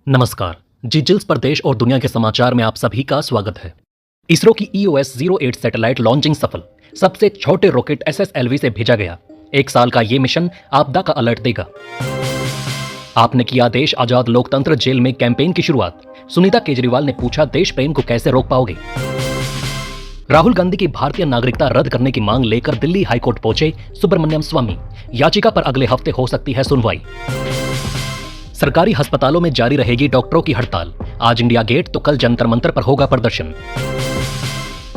नमस्कार। जिजिल्स पर देश और दुनिया के समाचार में आप सभी का स्वागत है। इसरो की EOS-08 सैटेलाइट लॉन्चिंग सफल। सबसे छोटे रॉकेट SSLV से भेजा गया। 1 साल का ये मिशन आपदा का अलर्ट देगा। आपने किया देश आजाद लोकतंत्र जेल में कैंपेन की शुरुआत। सुनीता केजरीवाल ने पूछा देश प्रेम को कैसे रोक पाओगे। राहुल गांधी की भारतीय नागरिकता रद्द करने की मांग लेकर दिल्ली हाईकोर्ट पहुंचे सुब्रमण्यम स्वामी। याचिका पर अगले हफ्ते हो सकती है सुनवाई। सरकारी अस्पतालों में जारी रहेगी डॉक्टरों की हड़ताल। आज इंडिया गेट तो कल जंतर मंतर पर होगा प्रदर्शन।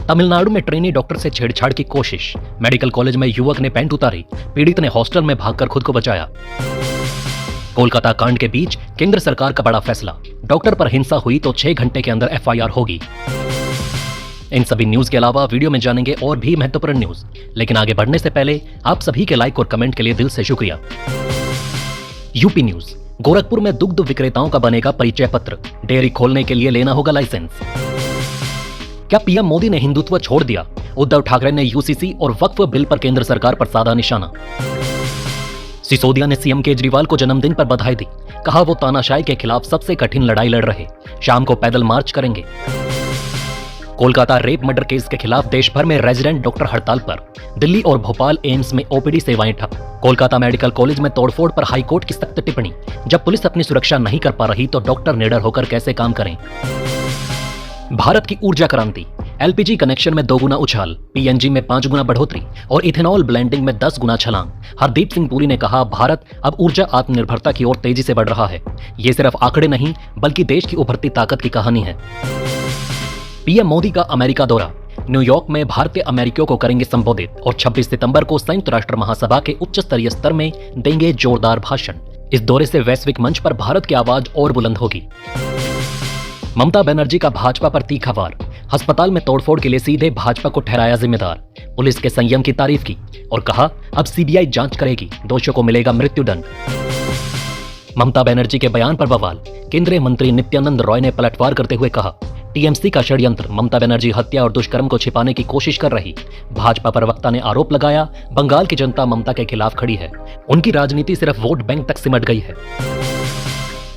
तमिलनाडु में ट्रेनी डॉक्टर से छेड़छाड़ की कोशिश। मेडिकल कॉलेज में युवक ने पैंट उतारी। पीड़ित ने हॉस्टल में भागकर खुद को बचाया। कोलकाता कांड के बीच केंद्र सरकार का बड़ा फैसला। डॉक्टर पर हिंसा हुई तो 6 घंटे के अंदर FIR होगी। इन सभी न्यूज के अलावा वीडियो में जानेंगे और भी महत्वपूर्ण न्यूज, लेकिन आगे बढ़ने से पहले आप सभी के लाइक और कमेंट के लिए दिल से शुक्रिया। UP news. गोरखपुर में दुग्ध विक्रेताओं का बनेगा परिचय पत्र। डेयरी खोलने के लिए लेना होगा लाइसेंस। क्या PM मोदी ने हिंदुत्व छोड़ दिया? उद्धव ठाकरे ने UCC और वक्फ बिल पर केंद्र सरकार पर साधा निशाना। सिसोदिया ने CM केजरीवाल को जन्मदिन पर बधाई दी। कहा वो तानाशाही के खिलाफ सबसे कठिन लड़ाई लड़ रहे। शाम को पैदल मार्च करेंगे। कोलकाता रेप मर्डर केस के खिलाफ देश भर में रेजिडेंट डॉक्टर हड़ताल पर। दिल्ली और भोपाल एम्स में OPD सेवाएं ठप। कोलकाता मेडिकल कॉलेज में तोड़फोड़ पर हाईकोर्ट की सख्त टिप्पणी। जब पुलिस अपनी सुरक्षा नहीं कर पा रही तो डॉक्टर निडर होकर कैसे काम करें। भारत की ऊर्जा क्रांति। LPG कनेक्शन में 2 गुना उछाल, PNG में 5 गुना बढ़ोतरी और इथेनॉल ब्लेंडिंग में 10 गुना छलांग। हरदीप सिंह पुरी ने कहा भारत अब ऊर्जा आत्मनिर्भरता की ओर तेजी से बढ़ रहा है। ये सिर्फ आंकड़े नहीं बल्कि देश की उभरती ताकत की कहानी है। PM मोदी का अमेरिका दौरा। न्यूयॉर्क में भारतीय अमेरिकियों को करेंगे संबोधित और 26 सितंबर को संयुक्त राष्ट्र महासभा के उच्च स्तरीय स्तर में देंगे जोरदार भाषण। इस दौरे से वैश्विक मंच पर भारत की आवाज और बुलंद होगी। ममता बनर्जी का भाजपा पर तीखा वार। अस्पताल में तोड़फोड़ के लिए सीधे भाजपा को ठहराया जिम्मेदार। पुलिस के संयम की तारीफ की और कहा अब CBI जांच करेगी, दोषियों को मिलेगा मृत्युदंड। ममता बनर्जी के बयान पर बवाल। केंद्रीय मंत्री नित्यानंद रॉय ने पलटवार करते हुए कहा TMC का षड्यंत्र। ममता बनर्जी हत्या और दुष्कर्म को छिपाने की कोशिश कर रही। भाजपा प्रवक्ता ने आरोप लगाया बंगाल की जनता ममता के खिलाफ खड़ी है। उनकी राजनीति सिर्फ वोट बैंक तक सिमट गई है।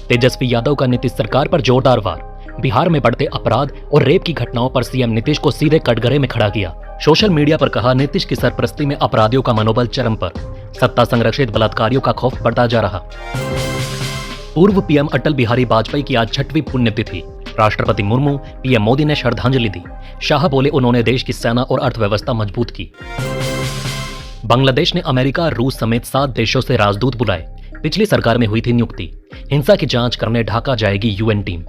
तेजस्वी यादव का नीतीश सरकार पर जोरदार वार। बिहार में बढ़ते अपराध और रेप की घटनाओं पर CM नीतीश को सीधे कटघरे में खड़ा किया। सोशल मीडिया पर कहा नीतीश की सरपरस्ती में अपराधियों का मनोबल चरम पर। सत्ता संरक्षित बलात्कारियों का खौफ बढ़ता जा रहा। पूर्व PM अटल बिहारी वाजपेयी की आज 6वीं पुण्यतिथि। राष्ट्रपति मुर्मू, PM मोदी ने श्रद्धांजलि दी। शाह बोले उन्होंने देश की सेना और अर्थव्यवस्था मजबूत की। बांग्लादेश ने अमेरिका, रूस समेत 7 देशों से राजदूत बुलाए। पिछली सरकार में हुई थी नियुक्ति। हिंसा की जांच करने ढाका जाएगी UN टीम।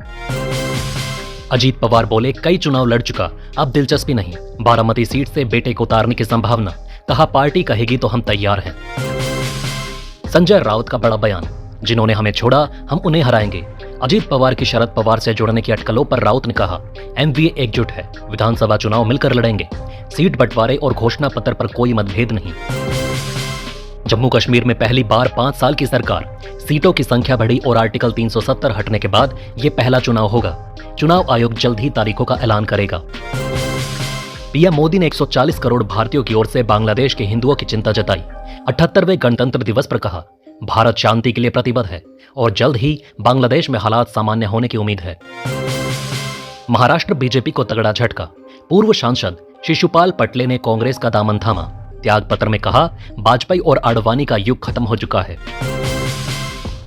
अजीत पवार बोले कई चुनाव लड़ चुका, अब दिलचस्पी नहीं। बारामती सीट से बेटे को उतारने की संभावना। कहा पार्टी कहेगी तो हम तैयार हैं। संजय राउत का बड़ा बयान। जिन्होंने हमें छोड़ा हम उन्हें हराएंगे। अजीत पवार की शरद पवार से जुड़ने की अटकलों पर राउत ने कहा MVA एकजुट है, विधानसभा चुनाव मिलकर लड़ेंगे। सीट बंटवारे और घोषणा पत्र पर कोई मतभेद नहीं। जम्मू कश्मीर में पहली बार 5 साल की सरकार। सीटों की संख्या बढ़ी और आर्टिकल 370 हटने के बाद यह पहला चुनाव होगा। चुनाव आयोग जल्द ही तारीखों का ऐलान करेगा। PM मोदी ने 140 करोड़ भारतीयों की ओर से बांग्लादेश के हिंदुओं की चिंता जताई। 78वें गणतंत्र दिवस पर कहा भारत शांति के लिए प्रतिबद्ध है और जल्द ही बांग्लादेश में हालात सामान्य होने की उम्मीद है। महाराष्ट्र BJP को तगड़ा झटका। पूर्व सांसद शिशुपाल पटले ने कांग्रेस का दामन थामा। त्याग पत्र में कहा वाजपेयी और आडवाणी का युग खत्म हो चुका है।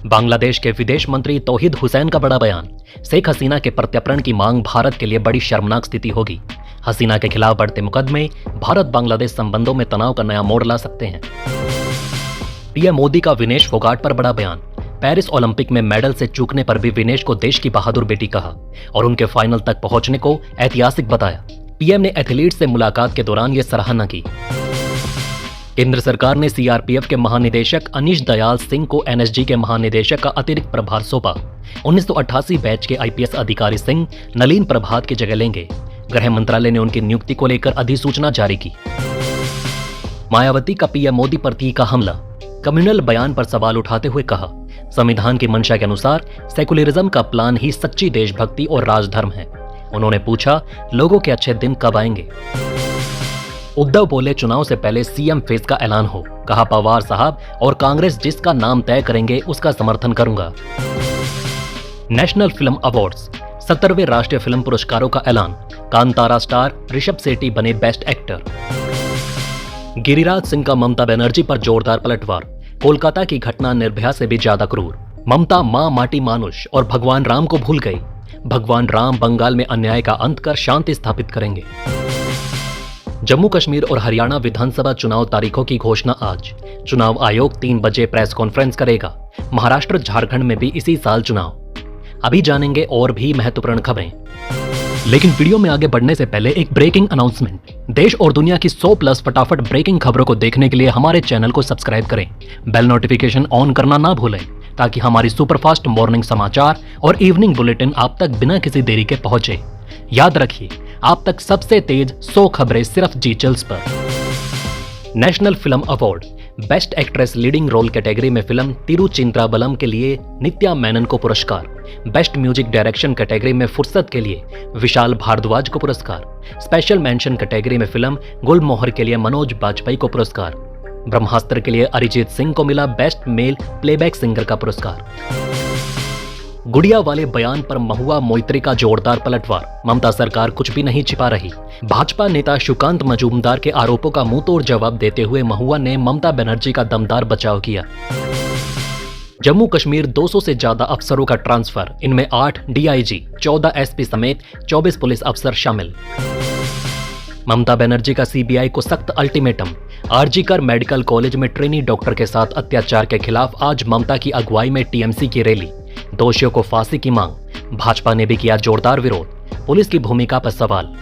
बांग्लादेश के विदेश मंत्री तौहीद हुसैन का बड़ा बयान। शेख हसीना के प्रत्यर्पण की मांग भारत के लिए बड़ी शर्मनाक स्थिति होगी। हसीना के खिलाफ बढ़ते मुकदमे भारत बांग्लादेश संबंधों में तनाव का नया मोड़ ला सकते हैं। PM मोदी का विनेश फोगाट पर बड़ा बयान। पेरिस ओलंपिक में मेडल से चूकने पर भी विनेश को देश की बहादुर बेटी कहा और उनके फाइनल तक पहुंचने को ऐतिहासिक बताया। PM ने एथलीट से मुलाकात के दौरान यह सराहना की। केंद्र सरकार ने CRPF के महानिदेशक अनीश दयाल सिंह को NSG के महानिदेशक का अतिरिक्त प्रभार सौंपा। 1988 बैच के IPS अधिकारी सिंह नलीन प्रभात की जगह लेंगे। गृह मंत्रालय ने उनकी नियुक्ति को लेकर अधिसूचना जारी की। मायावती का PM मोदी पर तीखा हमला। कम्युनल बयान पर सवाल उठाते हुए कहा संविधान की मंशा के अनुसार सेकुलरिज्म का प्लान ही सच्ची देशभक्ति और राजधर्म है। उन्होंने पूछा लोगों के अच्छे दिन कब आएंगे। उद्धव बोले चुनाव से पहले CM फेस का ऐलान हो। कहा पवार साहब और कांग्रेस जिसका नाम तय करेंगे उसका समर्थन करूंगा। नेशनल फिल्म अवार्ड्स 70वें राष्ट्रीय फिल्म पुरस्कारों का ऐलान। कांतारा स्टार ऋषभ सेठी बने बेस्ट एक्टर। गिरिराज सिंह का ममता बनर्जी पर जोरदार पलटवार। कोलकाता की घटना निर्भया से भी ज्यादा क्रूर। ममता मां माटी मानुष और भगवान राम को भूल गई। भगवान राम बंगाल में अन्याय का अंत कर शांति स्थापित करेंगे। जम्मू कश्मीर और हरियाणा विधानसभा चुनाव तारीखों की घोषणा आज। चुनाव आयोग 3 बजे प्रेस कॉन्फ्रेंस करेगा। महाराष्ट्र झारखंड में भी इसी साल चुनाव। अभी जानेंगे और भी महत्वपूर्ण खबरें, लेकिन वीडियो में आगे बढ़ने से पहले एक ब्रेकिंग अनाउंसमेंट। देश और दुनिया की 100 प्लस फटाफट ब्रेकिंग खबरों को देखने के लिए हमारे चैनल को सब्सक्राइब करें। बेल नोटिफिकेशन ऑन करना ना भूलें ताकि हमारी सुपरफास्ट मॉर्निंग समाचार और इवनिंग बुलेटिन आप तक बिना किसी देरी के पहुंचे। याद रखिए, आप तक सबसे तेज 100 खबरें सिर्फ जी चिल्स पर। National film award best actress leading role category में फिल्म तिरुचिंत्रबलम के लिए नित्या मेनन को पुरस्कार। बेस्ट म्यूजिक डायरेक्शन कैटेगरी में फुर्सत के लिए विशाल भारद्वाज को पुरस्कार। स्पेशल मेंशन कैटेगरी में फिल्म गुलमोहर के लिए मनोज बाजपेयी को पुरस्कार। ब्रह्मास्त्र के लिए अरिजीत सिंह को मिला बेस्ट मेल प्लेबैक सिंगर का पुरस्कार। गुड़िया वाले बयान पर महुआ मोइत्री का जोरदार पलटवार। ममता सरकार कुछ भी नहीं छिपा रही। भाजपा नेता सुकांत मजूमदार के आरोपों का मुंहतोड़ जवाब देते हुए महुआ ने ममता बनर्जी का दमदार बचाव किया। जम्मू कश्मीर 200 से ज्यादा अफसरों का ट्रांसफर, इनमें 8 डीआईजी, 14 एसपी समेत 24 पुलिस अफसर शामिल। ममता बनर्जी का सीबीआई को सख्त अल्टीमेटम। आरजीकर मेडिकल कॉलेज में ट्रेनी डॉक्टर के साथ अत्याचार के खिलाफ आज ममता की अगुवाई में टीएमसी की रैली। दोषियों को फांसी की मांग। भाजपा ने भी किया जोरदार विरोध। पुलिस की भूमिका पर सवाल।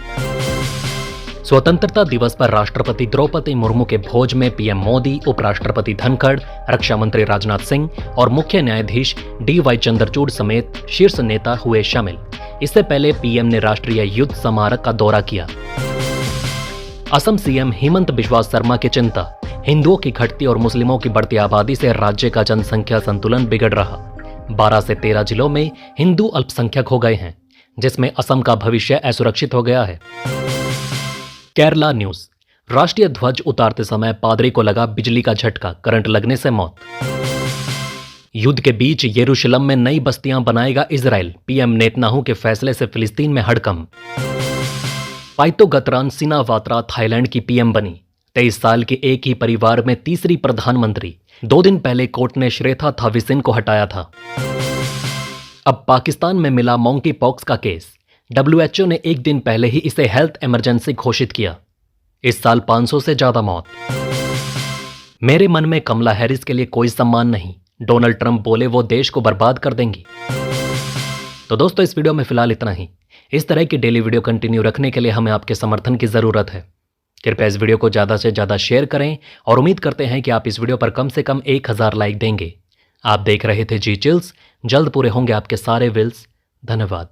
स्वतंत्रता दिवस पर राष्ट्रपति द्रौपदी मुर्मू के भोज में पीएम मोदी, उपराष्ट्रपति धनखड़, रक्षा मंत्री राजनाथ सिंह और मुख्य न्यायाधीश डीवाई चंद्रचूड़ समेत शीर्ष नेता हुए शामिल। इससे पहले पीएम ने राष्ट्रीय युद्ध स्मारक का दौरा किया। असम सीएम हेमंत बिस्वा शर्मा की चिंता। हिंदुओं की घटती और मुस्लिमों की बढ़ती आबादी से राज्य का जनसंख्या संतुलन बिगड़ रहा। 12 से 13 जिलों में हिंदू अल्पसंख्यक हो गए हैं, जिसमें असम का भविष्य असुरक्षित हो गया है। केरला न्यूज। राष्ट्रीय ध्वज उतारते समय पादरी को लगा बिजली का झटका, करंट लगने से मौत। युद्ध के बीच यरूशलेम में नई बस्तियां बनाएगा इजराइल। पीएम नेतन्याहू के फैसले से फिलिस्तीन में हड़कंप। पाइतोगतरान सिनावात्रा थाईलैंड की पीएम बनी। 23 साल के एक ही परिवार में तीसरी प्रधानमंत्री। 2 दिन पहले कोर्ट ने श्रेथा थाविसिन को हटाया था। अब पाकिस्तान में मिला मोंकी पॉक्स का केस। डब्ल्यूएचओ ने 1 दिन पहले ही इसे हेल्थ इमरजेंसी घोषित किया। इस साल 500 से ज्यादा मौत। मेरे मन में कमला हैरिस के लिए कोई सम्मान नहीं। डोनाल्ड ट्रंप बोले वो देश को बर्बाद कर देंगी। तो दोस्तों, इस वीडियो में फिलहाल इतना ही। इस तरह की डेली वीडियो कंटिन्यू रखने के लिए हमें आपके समर्थन की जरूरत है। कृपया इस वीडियो को ज़्यादा से ज़्यादा शेयर करें और उम्मीद करते हैं कि आप इस वीडियो पर कम से कम 1000 लाइक देंगे। आप देख रहे थे जी चिल्स। जल्द पूरे होंगे आपके सारे विल्स। धन्यवाद।